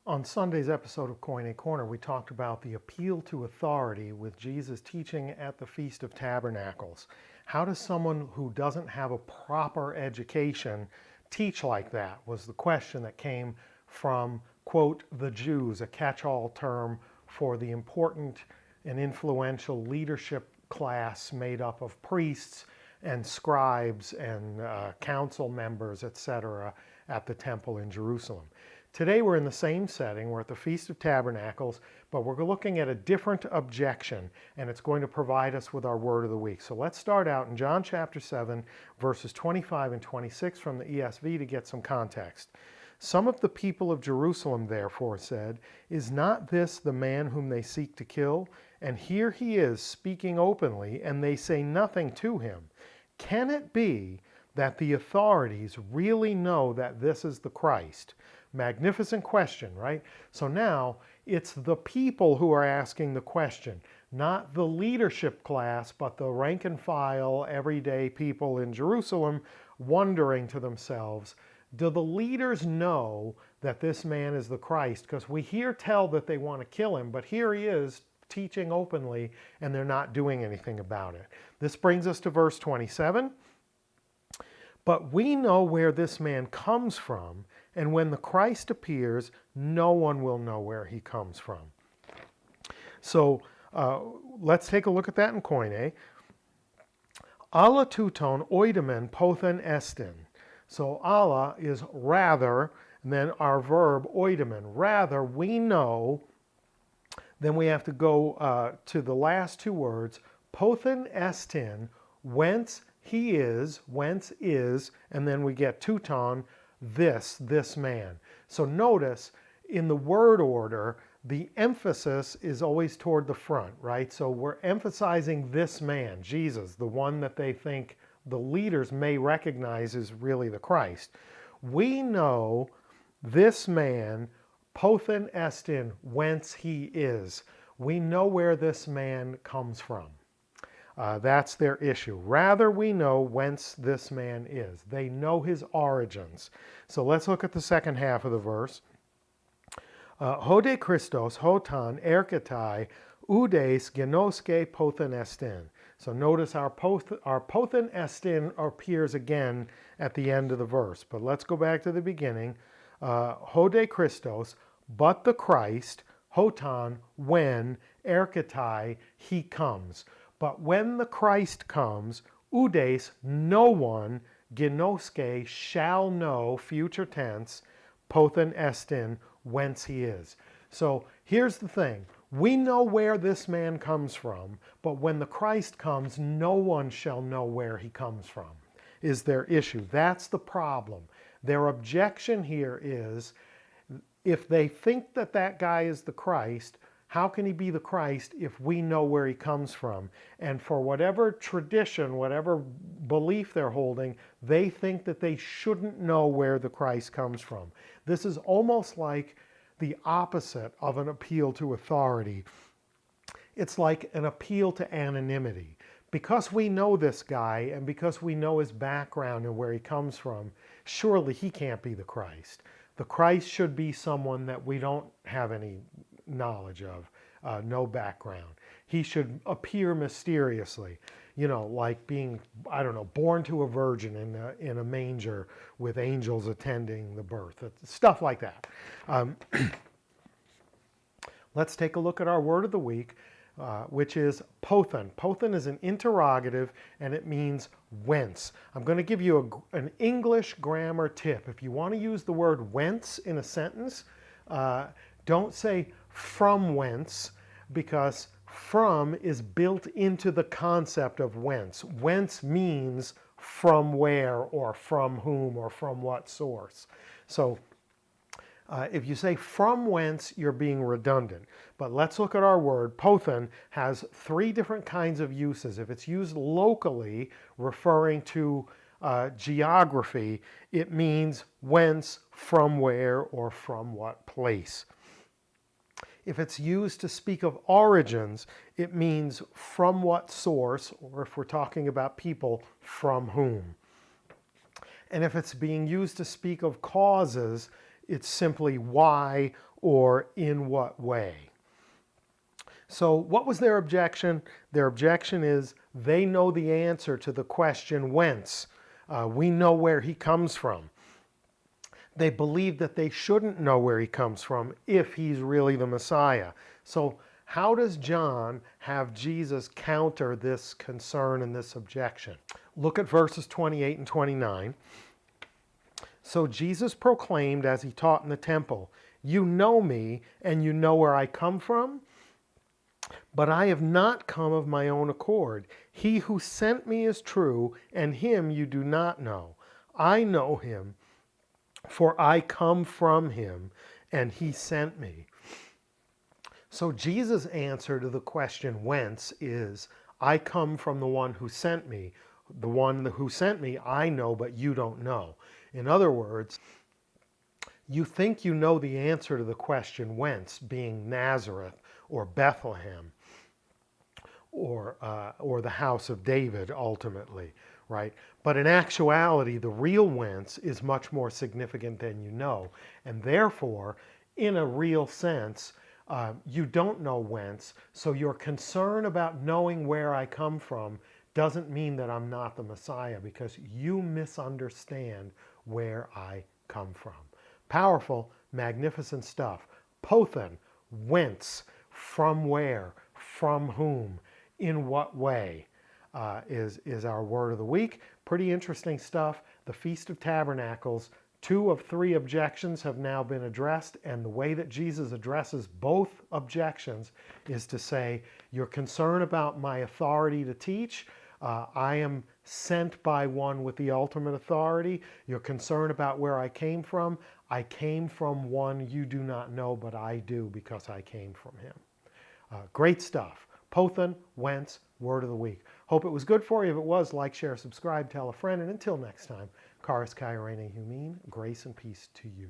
On Sunday's episode of Koine Corner, we talked about the appeal to authority with Jesus teaching at the Feast of Tabernacles. How does someone who doesn't have a proper education teach like that, was the question that came from, quote, the Jews, a catch-all term for the important and influential leadership class made up of priests and scribes and council members, etc., at the temple in Jerusalem. Today we're in the same setting, we're at the Feast of Tabernacles, but we're looking at a different objection, and it's going to provide us with our word of the week. So let's start out in John chapter 7, verses 25 and 26 from the ESV to get some context. Some of the people of Jerusalem therefore said, "Is not this the man whom they seek to kill? And here he is speaking openly, and they say nothing to him. Can it be that the authorities really know that this is the Christ?" Magnificent question, right? So now it's the people who are asking the question, not the leadership class, but the rank and file, everyday people in Jerusalem wondering to themselves, do the leaders know that this man is the Christ? Because we hear tell that they want to kill him, but here he is teaching openly and they're not doing anything about it. This brings us to verse 27. But we know where this man comes from, and when the Christ appears, no one will know where he comes from. So let's take a look at that in Koine. Alla tuton oidemen pothen estin. So alla is rather, and then our verb oidemen. Rather, we know, then we have to go to the last two words, pothen estin, whence he is, whence is, and then we get tuton, this man. So notice in the word order, the emphasis is always toward the front, right? So we're emphasizing this man, Jesus, the one that they think the leaders may recognize is really the Christ. We know this man, pothen estin, whence he is. We know where this man comes from. That's their issue. Rather, we know whence this man is. They know his origins. So let's look at the second half of the verse. Hode Christos, hotan, erketai, udes, genoske, pothen estin. So notice our pothen estin appears again at the end of the verse. But let's go back to the beginning. Hode Christos, but the Christ, hotan, when, erketai, he comes. But when the Christ comes, udes, no one, genoske, shall know, future tense, pothen estin, whence he is. So here's the thing. We know where this man comes from, but when the Christ comes, no one shall know where he comes from, is their issue. That's the problem. Their objection here is, if they think that that guy is the Christ, how can he be the Christ if we know where he comes from? And for whatever tradition, whatever belief they're holding, they think that they shouldn't know where the Christ comes from. This is almost like the opposite of an appeal to authority. It's like an appeal to anonymity. Because we know this guy and because we know his background and where he comes from, surely he can't be the Christ. The Christ should be someone that we don't have any knowledge of, no background. He should appear mysteriously, you know, like being, I don't know, born to a virgin in a manger with angels attending the birth, stuff like that. Let's take a look at our word of the week, which is pothen. Pothen is an interrogative and it means whence. I'm going to give you an English grammar tip. If you want to use the word whence in a sentence, don't say from whence, because from is built into the concept of whence. Whence means from where or from whom or from what source. So if you say from whence, you're being redundant. But let's look at our word. Pothen has three different kinds of uses. If it's used locally, referring to geography, it means whence, from where, or from what place. If it's used to speak of origins, it means from what source, or if we're talking about people, from whom. And if it's being used to speak of causes, it's simply why or in what way? So what was their objection? Their objection is they know the answer to the question, whence? We know where he comes from. They believe that they shouldn't know where he comes from if he's really the Messiah. So how does John have Jesus counter this concern and this objection? Look at verses 28 and 29. So Jesus proclaimed as he taught in the temple, "You know me, and you know where I come from, but I have not come of my own accord. He who sent me is true, and him you do not know. I know him, for I come from him, and he sent me." So Jesus' answer to the question, whence, is, I come from the one who sent me. The one who sent me I know, but you don't know. In other words, you think you know the answer to the question, whence, being Nazareth or Bethlehem or the house of David ultimately, right? But in actuality, the real whence is much more significant than you know. And therefore, in a real sense, you don't know whence, so your concern about knowing where I come from doesn't mean that I'm not the Messiah, because you misunderstand where I come from. Powerful, magnificent stuff. Pothen, whence, from where, from whom, in what way, is our word of the week. Pretty interesting stuff. The Feast of Tabernacles, 2 of 3 objections have now been addressed, and the way that Jesus addresses both objections is to say, you're concerned about my authority to teach. I am sent by one with the ultimate authority. You're concerned about where I came from. I came from one you do not know, but I do, because I came from him. Great stuff. Pothen, whence, word of the week. Hope it was good for you. If it was, like, share, subscribe, tell a friend, and until next time, Charis Kai Reine Humin, grace and peace to you.